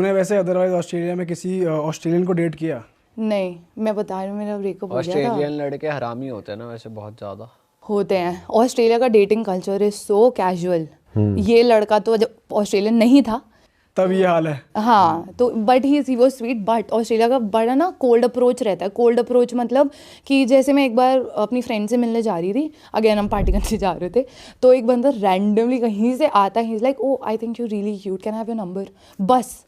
तूने वैसे otherwise Australia में किसी ऑस्ट्रेलियन को डेट किया? नहीं, मैं बता रही हूँ, मेरा ब्रेकअप हो गया था। ऑस्ट्रेलियन लड़के हरामी होते हैं ना वैसे बहुत ज्यादा होते हैं। ऑस्ट्रेलिया का dating culture is so casual. ये लड़का तो जब ऑस्ट्रेलियन नहीं था तब ये हाल है। हाँ, तो but he was sweet. But Australia का बड़ा ना कोल्ड अप्रोच रहता है। कोल्ड अप्रोच मतलब कि जैसे मैं एक बार अपनी फ्रेंड से मिलने जा रही थी, अगेन हम पार्टी करने जा रहे थे, तो एक बंदा रैंडमली कहीं से आता है, he is like oh I think you really cute, can I have your number. बस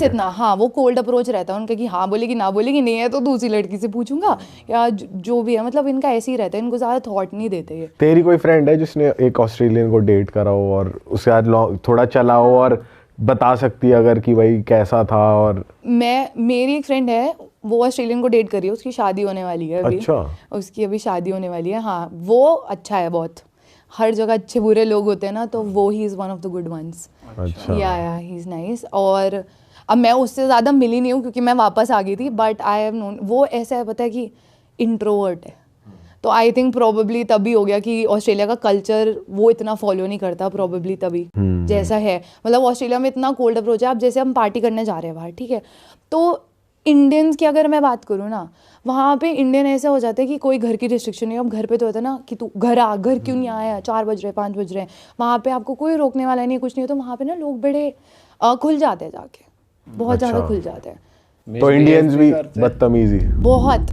इतना। हाँ, वो कोल्ड अप्रोच रहता है उनका कि हाँ बोलेगी ना बोलेगी, नहीं है तो दूसरी लड़की से पूछूंगा या जो भी है, मतलब इनका ऐसे ही रहता है, इनको ज़्यादा थॉट नहीं देते ये। तेरी कोई फ्रेंड है जिसने एक ऑस्ट्रेलियन को डेट करा हो और उसके साथ थोड़ा चला हो और बता सकती है अगर कि भाई कैसा था? और मेरी एक फ्रेंड है, वो ऑस्ट्रेलियन को डेट करी है, उसकी शादी होने वाली है अभी। अच्छा। उसकी अभी शादी होने वाली है। हाँ, वो अच्छा है बहुत। हर जगह अच्छे बुरे लोग होते हैं ना, तो वो ही is one of the good ones. अच्छा। या ही इज़ नाइस। और अब मैं उससे ज़्यादा मिली नहीं हूँ क्योंकि मैं वापस आ गई थी, बट आई हैव नोन वो ऐसा है, पता है कि इंट्रोवर्ट है, तो आई थिंक प्रोबेबली तभी हो गया कि ऑस्ट्रेलिया का कल्चर वो इतना फॉलो नहीं करता, प्रोबेबली तभी जैसा है। मतलब ऑस्ट्रेलिया में इतना कोल्ड अप्रोच है। अब जैसे हम पार्टी करने जा रहे हैं बाहर, ठीक है, तो इंडियंस की अगर मैं बात करूँ ना, वहाँ पे इंडियन ऐसा हो जाता है कि कोई घर की रिस्ट्रिक्शन नहीं है। अब घर पे तो होता है ना कि तू घर आ, घर क्यों नहीं आया, 4 बज रहे 5 बज रहे हैं, वहाँ पे आपको कोई रोकने वाला नहीं है, कुछ नहीं है। तो वहाँ पे ना लोग बड़े खुल जाते हैं, जाके बहुत ज़्यादा खुल जाते हैं। तो इंडियंस भी बदतमीजी बहुत।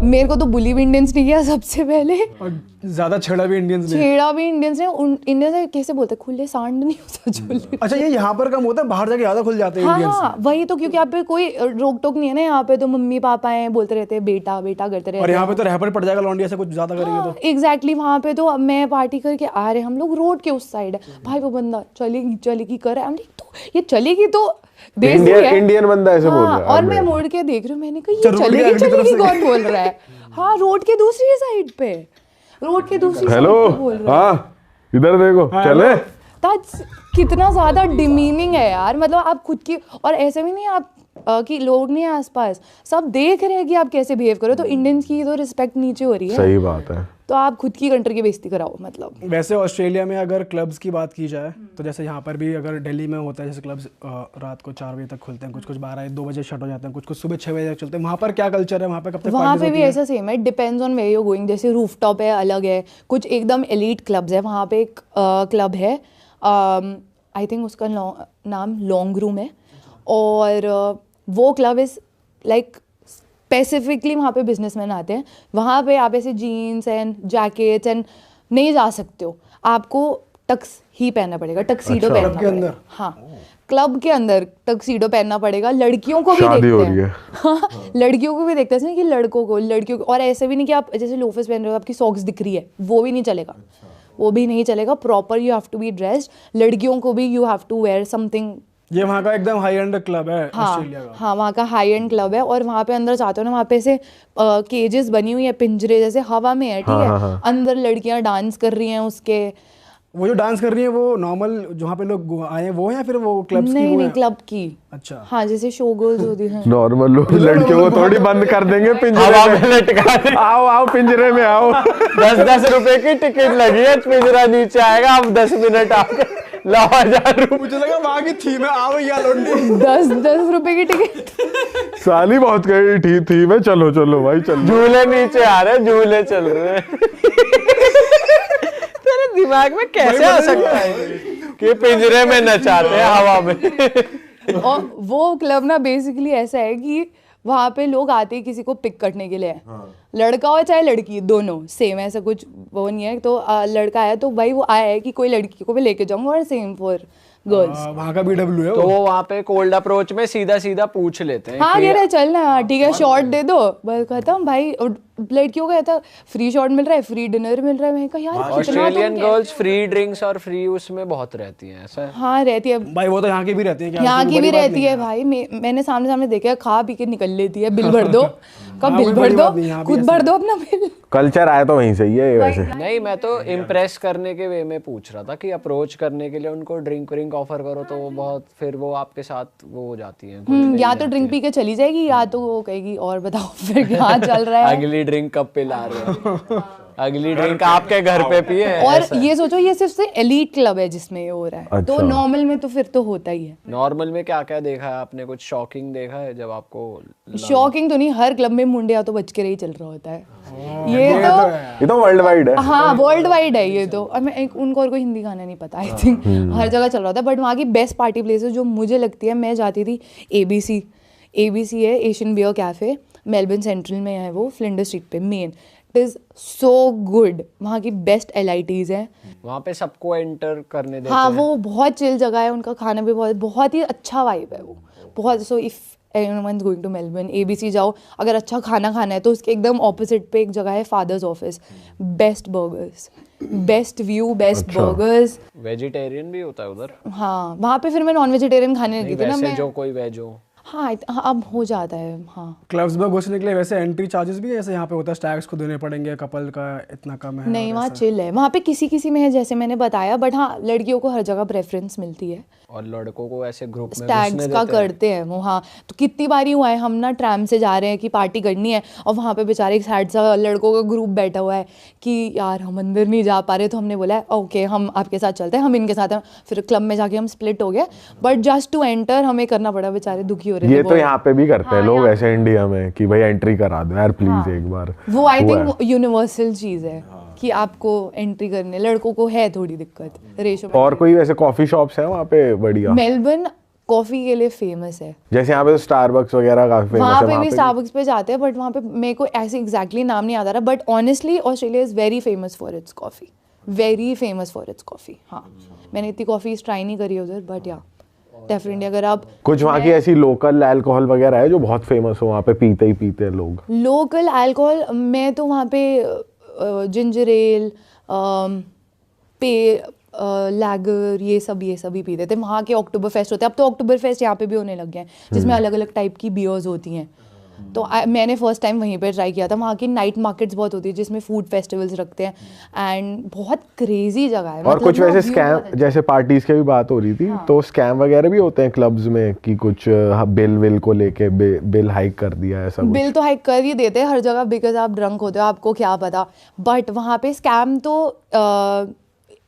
मेरे को तो बुली भी इंडियंस नहीं किया सबसे पहले, और ज्यादा छेड़ा भी इंडियंस ने। छेड़ा भी इंडियंस ने। इंडियंस कैसे बोलते हैं, खुले सांड नहीं होता जो। अच्छा, ये यहाँ पर कम होता है, बाहर जाके ज्यादा खुल जाते हैं इंडियंस। हाँ, वही तो, क्योंकि यहाँ पे कोई रोक टोक नहीं है ना। यहाँ पे तो मम्मी पापा हैं, बोलते रहते हैं बेटा बेटा करते रहते हैं। और यहाँ पे तो रहपर पड़ जाएगा लौंडिया से कुछ ज्यादा करेंगे तो। एग्जैक्टली। वहाँ पे तो मैं पार्टी करके आ रहे, हम लोग रोड के उस साइड है, भाई वो बंदा चलेगी चलेगी कर रहा है, तो ये चलेगी तो देसी है। इंडियन बंदा ऐसे बोल रहा है। और मैं मुड़ के देख रही हूँ, मैंने कहा ये चलेगी चलेगी कौन बोल रहा है? हाँ, रोड के दूसरी साइड पे, रोड के दूसरी साइड पे बोल रहा है। हाँ, इधर देखो चले। दैट्स कितना ज्यादा डिमीनिंग है यार। मतलब आप खुद की, और ऐसे भी नहीं आप कि लोग नहीं है आसपास, सब देख रहे हैं कि आप कैसे बिहेव करो, तो इंडियंस की तो रिस्पेक्ट नीचे हो रही है। सही बात है। तो आप खुद की कंट्री की बेइज्जती कराओ। मतलब वैसे ऑस्ट्रेलिया में अगर क्लब्स की बात की जाए तो जैसे यहाँ पर भी अगर दिल्ली में होता है, जैसे क्लब्स रात को 4 बजे तक खुलते हैं, कुछ कुछ 12-2 बजे शट हो जाते हैं, कुछ कुछ सुबह 6 बजे तक चलते हैं। वहाँ पर क्या कल्चर है? वहाँ पर कब तक? वहाँ पे भी ऐसा सेम है, depends on where you going. जैसे रूफटॉप है, अलग है, कुछ एकदम एलीट क्लब्स है। वहाँ पे एक क्लब है, आई थिंक उसका नाम लॉन्ग रूम है, और वो क्लब इज़ लाइक स्पेसिफिकली वहाँ पे बिजनेसमैन आते हैं। वहाँ पे आप ऐसे जीन्स एंड जैकेट्स एंड नहीं जा सकते हो, आपको टक्स ही पहनना पड़ेगा, टक्सीडो पहनना पड़ेगा। हाँ, क्लब के अंदर टक्सीडो पहनना पड़ेगा। लड़कियों को भी देखते हैं। हाँ, लड़कियों को भी देखते हैं कि लड़कियों को। और ऐसे भी नहीं कि आप जैसे लोफर्स पहन रहे हो, आपकी सॉक्स दिख रही है, वो भी नहीं चलेगा। वो भी नहीं चलेगा। Proper you have to be dressed. लड़कियों को भी you have to wear something. ये वहाँ का एकदम हाई एंड क्लब है ऑस्ट्रेलिया का। हाँ, वहाँ का हाई एंड क्लब है। और वहाँ पे अंदर जाते हो ना, वहाँ पे ऐसे केजेस बनी हुई है, पिंजरे जैसे हवा में है, ठीक है। अंदर लड़कियाँ डांस कर रही हैं उसके। वो जो डांस कर रही है वो नॉर्मल जहाँ पे लोग आए हैं वो है या फिर वो क्लब्स की? नहीं, क्लब की। अच्छा। हाँ, जैसे शो गर्ल्स होती हैं। नॉर्मल लोग लड़कियों को थोड़ी बंद कर देंगे पिंजरे में लटका। आओ आओ पिंजरे में आओ। 10-10 रुपए की टिकट लगी है, पिंजरा नीचे आएगा, अब 10 मिनट आपके लाओ 1000 रुपए। मुझे लगा वहाँ की थीम है, आओ या लौंडी। 10 रुपए की टिकट। साली बहुत गई थी मैं। चलो चलो भाई चलो। झूले नीचे आ रहे, झूले चल रहे। तेरे दिमाग में कैसे आ सकता है कि पिंजरे में नचाते हैं हवा में? और वो क्लब ना बेसिकली ऐसा है कि वहाँ पे लोग आते हैं किसी को पिक करने के लिए। लड़का हो चाहे लड़की, दोनों सेम, ऐसा कुछ वो नहीं है। तो लड़का आया तो भाई वो आया है कि कोई लड़की को भी लेके जाऊंगा, और सेम फॉर गर्ल्स। वहाँ का BW है तो वो वहाँ पे कोल्ड अप्रोच में सीधा सीधा पूछ लेते हैं। हाँ, कह रहे चल ना, ठीक है, शॉट दे दो, बस खत्म भाई। और लड़कियों का था फ्री शॉट मिल रहा है, फ्री डिनर मिल रहा है। मैं कहा यार ऑस्ट्रेलियन गर्ल्स फ्री ड्रिंक्स और फ्री उसमें बहुत रहती हैं, ऐसा है? हाँ, रहती है भाई। वो तो यहाँ की भी रहती है क्या? यहाँ की भी रहती है भाई। मैंने सामने सामने देखा है, खा पी के निकल लेती है। बिल भर दो, कब बिल भर दो, खुद भर दो अपना बिल। कल्चर आया तो वहीं से ही है वैसे। नहीं, मैं तो इम्प्रेस करने के वे में पूछ रहा था कि अप्रोच करने के लिए उनको ड्रिंक व्रिंक ऑफर करो तो वो बहुत, फिर वो आपके साथ वो हो जाती है। या तो ड्रिंक पी के चली जाएगी, या तो वो कहेगी और बताओ फिर क्या चल रहा है। अगली ड्रिंक कब पिला रहे हो? अगली ड्रिंक आपके घर पे पिए। और ये सोचो ये सिर्फ से एलीट क्लब है जिसमें ये हो रहा है, तो अच्छा। नॉर्मल में तो फिर तो होता ही है। नॉर्मल में क्या क्या देखा है आपने? कुछ शॉकिंग देखा है जब आपको? शॉकिंग तो नहीं, हर क्लब में मुंडिया तो बच के ही चल रहा होता है। ये तो वर्ल्ड वाइड है। हाँ वर्ल्ड वाइड है ये तो। और मैं उनको और कोई हिंदी गाना नहीं पता, आई थिंक हर जगह चल रहा था। बट वहाँ की बेस्ट पार्टी प्लेसेस जो मुझे लगती है, मैं जाती थी ABC है, Asian Beer Cafe, Melbourne Central में है वो, फ्लिंडर स्ट्रीट पे मेन। इट इज़ सो गुड, वहाँ की बेस्ट LITs हैं। वहाँ पे सबको एंटर करने देते हाँ हैं? वो बहुत चिल जगह है, उनका खाना भी बहुत ही अच्छा वाइब है वो, बहुत। So if anyone going to Melbourne, ABC जाओ। अगर अच्छा खाना खाना है तो उसके एकदम ऑपोजिट पे एक जगह है Father's Office, best burgers, best view, best burgers. Vegetarian भी होता है उधर? हाँ वहाँ पे फिर मैं नॉन वेजिटेरियन खाने लगी थी ना वैसे मैं। जो कोई वेज हो? हाँ अब हो जाता है। हाँ क्लब्स में घुसने के लिए वैसे एंट्री चार्जेस भी ऐसे यहाँ पे होता है, टैक्स को देने पड़ेंगे, कपल का इतना कम है? नहीं, वहाँ चिल है, वहाँ पे किसी में है जैसे मैंने बताया। बट हाँ लड़कियों को हर जगह प्रेफरेंस मिलती है, और लड़कों को ऐसे ग्रुप में टैग्स घुसने का देते हैं? करते हैं वो। हाँ तो कितनी बारी हुआ है, हम ना ट्रैम से जा रहे हैं कि पार्टी करनी है, और वहाँ पे बेचारे एक साइड सा लड़कों का ग्रुप बैठा हुआ है कि यार हम अंदर नहीं जा पा रहे, तो हमने बोला ओके हम आपके साथ चलते हैं, हम इनके साथ हैं। फिर क्लब में जाके हम स्प्लिट हो गए, बट जस्ट टू एंटर हमें करना पड़ा, बेचारे दुखी हो रहे थे ये तो यहाँ पे भी करते हैं लोग ऐसे इंडिया में कि भाई एंट्री करा दो यार प्लीज एक बार। वो आई थिंक यूनिवर्सल चीज़ है कि आपको एंट्री करने, लड़कों को है थोड़ी दिक्कत रेशो। और कोई वैसे कॉफी शॉप्स है वहाँ पे बढ़िया? मेलबर्न कॉफ़ी के लिए फेमस है, जैसे यहाँ पे स्टारबक्स वगैरह काफी फेमस वहाँ है। पे भी स्टारबक्स पे जाते हैं, बट वहाँ पे मेरे को ऐसे एग्जैक्टली नाम नहीं याद आ रहा। But honestly Australia is very famous for its coffee, very famous for its coffee. हाँ मैंने इतनी कॉफ़ी ट्राई नहीं करी उधर, बट या डेफिनेटली अगर आप कुछ वहाँ की ऐसी लोकल अल्कोहल वगैरह है जो बहुत फेमस हो, वहाँ पे पीते ही पीते हैं लोग? लोकल अल्कोहल, मैं तो वहाँ पे जिंजर एल, पे लैगर, ये सब ही पीते थे। वहाँ के अक्टूबर फेस्ट होते हैं, अब तो अक्टूबर फेस्ट यहाँ पे भी होने लग गए हैं, जिसमें अलग अलग टाइप की बियर्स होती हैं। तो मैंने फर्स्ट टाइम वहीं पे ट्राई किया था। वहाँ की नाइट मार्केट्स बहुत होती है जिसमें फूड फेस्टिवल्स रखते हैं, एंड बहुत क्रेजी जगह है। और कुछ वैसे स्कैम, जैसे पार्टीज की भी बात हो रही थी, तो स्कैम वगैरह भी होते हैं क्लब्स में कि कुछ बिल को लेके बिल हाइक कर दिया है, ऐसा कुछ? बिल तो हाइक कर ही देते हैं हर जगह, बिकॉज आप ड्रंक होते हो, आपको क्या पता। बट वहाँ पे स्कैम तो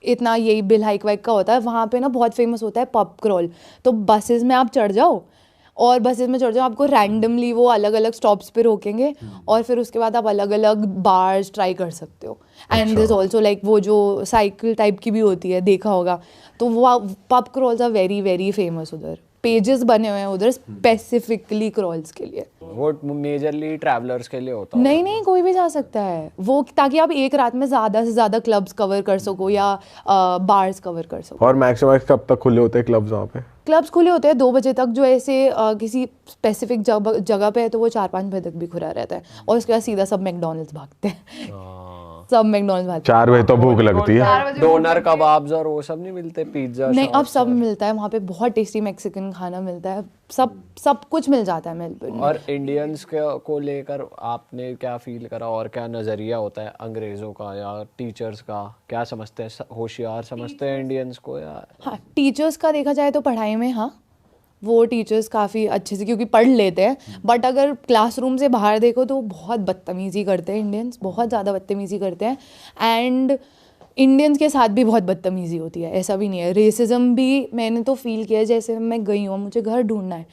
इतना यही बिल हाइक वाइक का होता है। वहाँ पे ना बहुत फेमस होता है पब क्रॉल। तो बसेस में आप चढ़ जाओ, और बसेस में चढ़ जाओ, आपको रैंडमली वो अलग अलग स्टॉप्स पे रोकेंगे, और फिर उसके बाद आप अलग अलग बार्स ट्राई कर सकते हो। एंड दिस ऑल्सो लाइक वो जो साइकिल टाइप की भी होती है, देखा होगा, तो वो pub crawls are very very famous उधर। पेजेस बने हुए हैं उधर स्पेसिफिकली क्रॉल्स के लिए। वो मेजरली ट्रैवलर्स के लिए होता है? नहीं कोई भी जा सकता है वो, ताकि आप एक रात में ज़्यादा से ज़्यादा क्लब्स कवर कर सको या बार्स कवर कर सको। और मैक्सिमम कब तक खुले होते हैं क्लब्स वहाँ पे? क्लब्स खुले होते हैं 2 बजे तक, जो ऐसे किसी स्पेसिफिक जगह पे है तो वो 4-5 बजे तक भी खुला रहता है। और उसके बाद सीधा सब मैकडॉनल्ड्स भागते हैं। सब मैकडॉनल्ड्स भागते 4 बजे तो भूख लगती है। डोनर कबाब्स और वो सब नहीं मिलते? पिज्जा? नहीं अब सब मिलता है वहाँ पे, बहुत टेस्टी मैक्सिकन खाना मिलता है, सब कुछ मिल जाता है मेलबर्न में। और इंडियंस को लेकर आपने क्या फील करा, और क्या नज़रिया होता है अंग्रेज़ों का या टीचर्स का? क्या समझते हैं, होशियार समझते हैं इंडियंस को या? हाँ टीचर्स का देखा जाए तो पढ़ाई में, हाँ वो टीचर्स काफ़ी अच्छे से क्योंकि पढ़ लेते हैं। बट अगर क्लासरूम से बाहर देखो तो बहुत बदतमीज़ी करते हैं इंडियंस, बहुत ज़्यादा बदतमीज़ी करते हैं। एंड इंडियंस के साथ भी बहुत बदतमीज़ी होती है, ऐसा भी नहीं है। रेसिज्म भी मैंने तो फील किया है। जैसे मैं गई हूँ, मुझे घर ढूंढना है,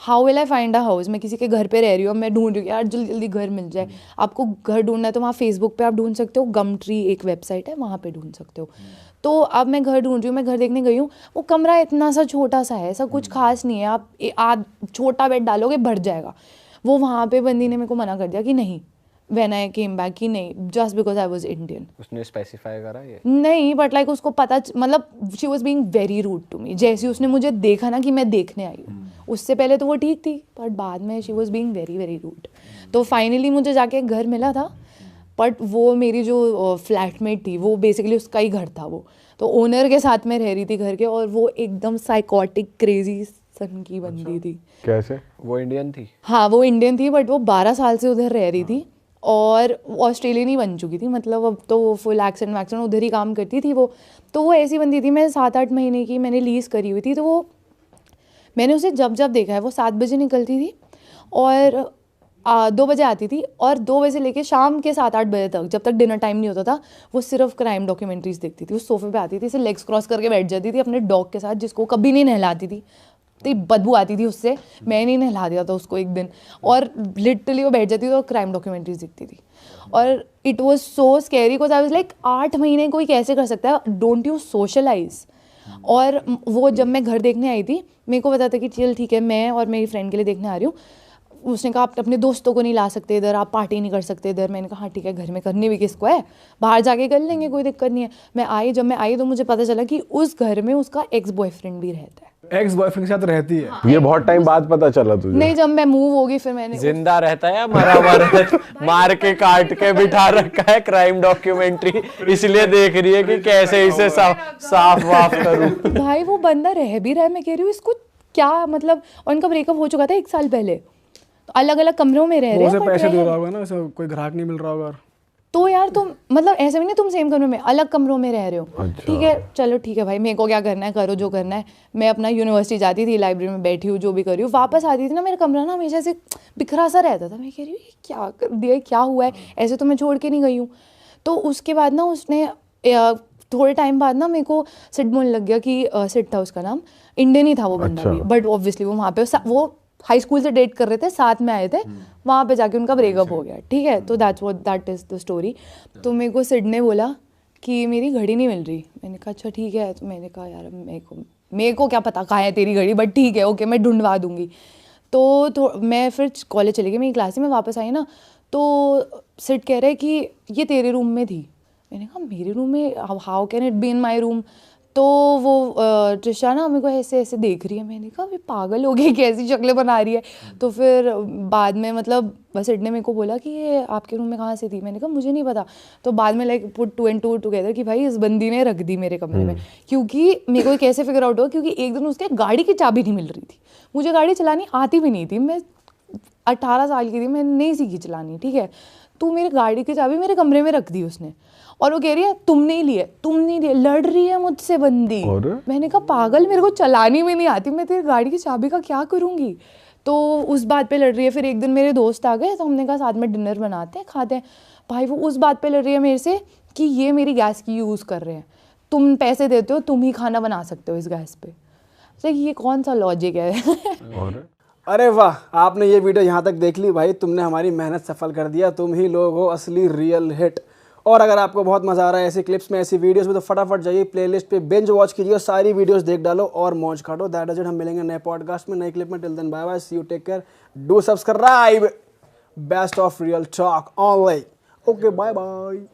how will I find a house? मैं किसी के घर पे रह रही हूँ, मैं ढूंढ रही हूँ यार जल्दी जल्दी घर मिल जाए। आपको घर ढूंढना है तो वहाँ फेसबुक पे आप ढूंढ सकते हो, गम ट्री एक वेबसाइट है, वहाँ पे ढूंढ सकते हो। तो अब मैं घर ढूंढ रही हूँ, मैं घर देखने गई हूँ, वो कमरा इतना सा छोटा सा है, ऐसा कुछ खास नहीं है। आप छोटा बेड डालोगे भर जाएगा। वो वहाँ पे बंदी ने मेरे को मना कर दिया कि नहीं, व्हेन आई केम बैक कि नहीं, just because I was Indian. उसने स्पेसिफाई करा ये? नहीं बट लाइक उसको पता, मतलब she was being very rude to me. जैसे उसने मुझे देखा ना कि मैं देखने आई हूँ, उससे पहले तो वो ठीक थी, बट बाद में she was being very very rude. तो फाइनली मुझे जाके एक घर मिला था, बट वो मेरी जो फ्लैटमेट थी वो बेसिकली उसका ही घर था वो, तो ओनर के साथ में रह रही थी घर के, और वो एकदम साइकोटिक क्रेजी सन की बंदी थी। कैसे? वो इंडियन थी? हाँ वो इंडियन थी, बट वो 12 साल से उधर रह रही थी, और ऑस्ट्रेलियन ही बन चुकी थी, मतलब अब तो वो फुल एक्सेंट वैक्सेंट उधर ही काम करती थी वो। तो वो ऐसी बंदी थी, मैं 7-8 महीने की मैंने लीज़ करी हुई थी, तो वो मैंने उसे जब जब देखा है वो 7 बजे निकलती थी और 2 बजे आती थी और 2 बजे से लेके शाम के 7-8 बजे तक, जब तक डिनर टाइम नहीं होता था, वो सिर्फ क्राइम डॉक्यूमेंट्रीज देखती थी। उस सोफे पे आती थी, ऐसे लेग्स क्रॉस करके बैठ जाती थी अपने डॉग के साथ, जिसको कभी नहीं नहलाती थी, तो बदबू आती थी उससे, मैं नहीं नहला दिया था उसको एक दिन, और लिटरली वो बैठ जाती थी और क्राइम डॉक्यूमेंट्रीज देखती थी। और it was so scary because I was like 8 महीने कोई कैसे कर सकता है, डोंट यू सोशलाइज। और वो जब मैं घर देखने आई थी, मेरे को पता था कि चल ठीक है, मैं और मेरी फ्रेंड के लिए देखने आ रही हूँ। उसने कहा आप अपने दोस्तों को नहीं ला सकते इधर, आप पार्टी नहीं कर सकते इधर। मैंने कहा हाँ ठीक है, घर में करनी भी किसको है, बाहर जाके कर लेंगे, कोई दिक्कत नहीं है। जब मैं आई तो मुझे पता चला कि उस घर में उसका एक्स बॉयफ्रेंड भी रहता है। एक्स बॉयफ्रेंड के साथ रहती है? ये बहुत टाइम बाद पता चला तुझे? नहीं, जब मैं मूव होगी फिर मैंने जिंदा रहता है या मरा हुआ रहता है? मार के काट के बिठा रखा है, क्राइम डॉक्यूमेंट्री इसलिए देख रही है कि कैसे इसे साफ वाफ करूं। भाई वो बंदा रह भी रहा है, मैं कह रही हूँ इसको क्या मतलब। और उनका ब्रेकअप हो चुका था 1 साल पहले, तो अलग अलग कमरों में रह रहे वो हैं उसे but पैसे रह- दे रहा होगा ना, ऐसे कोई ग्राहक नहीं मिल रहा होगा। तो यार तुम मतलब ऐसे भी नहीं तुम सेम कमरे में, अलग कमरों में रह रहे हो। अच्छा। ठीक है, चलो ठीक है भाई, मेरे को क्या करना है, करो जो करना है। मैं अपना यूनिवर्सिटी जाती थी, लाइब्रेरी में बैठी हूँ, जो भी कर रही हूँ, वापस आती थी ना, मेरा कमरा ना हमेशा से बिखरा सा रहता था। मैं कह रही हूँ ये क्या कर दिया, क्या हुआ है, ऐसे तो मैं छोड़ के नहीं गई हूँ। तो उसके बाद ना उसने थोड़े टाइम बाद ना मेरे को सिड बोलने लग गया कि सिड था उसका नाम, इंडियन ही था वो बंदा भी, बट ऑब्वियसली वो वहाँ पे वो हाई स्कूल से डेट कर रहे थे, साथ में आए थे, वहाँ पे जाके उनका ब्रेकअप हो गया। ठीक है, तो दैट इज़ द स्टोरी। तो मेरे को सिड ने बोला कि मेरी घड़ी नहीं मिल रही। मैंने कहा अच्छा ठीक है। तो मैंने कहा यार मेरे को क्या पता कहाँ है तेरी घड़ी, बट ठीक है ओके, मैं ढूंढवा दूंगी। तो मैं फिर कॉलेज चली गई, मेरी क्लास में वापस आई ना, तो सिड कह रहे कि ये तेरे रूम में थी। मैंने कहा मेरे रूम में, how can it be in my room. तो वो ट्रिशा ना मेरे को ऐसे ऐसे देख रही है। मैंने कहा ये पागल हो गई, कैसी शक्लें बना रही है। तो फिर बाद में मतलब बस सिड ने मेरे को बोला कि ये आपके रूम में कहाँ से थी। मैंने कहा मुझे नहीं पता। तो बाद में लाइक पुट 2 and 2 टुगेदर कि भाई इस बंदी ने रख दी मेरे कमरे में, क्योंकि मेरे को कैसे फिगर आउट हुआ, क्योंकि एक दिन उसके गाड़ी की चाबी नहीं मिल रही थी। मुझे गाड़ी चलानी आती भी नहीं थी, मैं 18 साल की थी, मैं नहीं सीखी चलानी। ठीक है, तो मेरी गाड़ी की चाबी मेरे कमरे में रख दी उसने, और वो कह रही है तुम नहीं लिए, लड़ रही है मुझसे बंदी। मैंने कहा पागल, मेरे को चलानी भी नहीं आती, मैं तेरी गाड़ी की चाबी का क्या करूँगी। तो उस बात पे लड़ रही है। फिर एक दिन मेरे दोस्त आ गए, तो हमने कहा साथ में डिनर बनाते हैं, खाते हैं। भाई वो उस बात पे लड़ रही है मेरे से कि ये मेरी गैस की यूज़ कर रहे हैं, तुम पैसे देते हो, तुम ही खाना बना सकते हो इस गैस पे। तो ये कौन सा लॉजिक है। अरे वाह, आपने ये वीडियो यहाँ तक देख ली भाई, तुमने हमारी मेहनत सफल कर दिया। तुम ही लोग हो असली रियल हिट। और अगर आपको बहुत मज़ा आ रहा है ऐसी क्लिप्स में, ऐसी वीडियोस में, तो फटाफट जाइए प्लेलिस्ट पे बिंज वॉच कीजिए, सारी वीडियोस देख डालो और मौज काटो। That is it. हम मिलेंगे नए पॉडकास्ट में, नई क्लिप में। Till then bye bye, see you, take care, do subscribe. Best of Real Talk online. Okay, bye bye.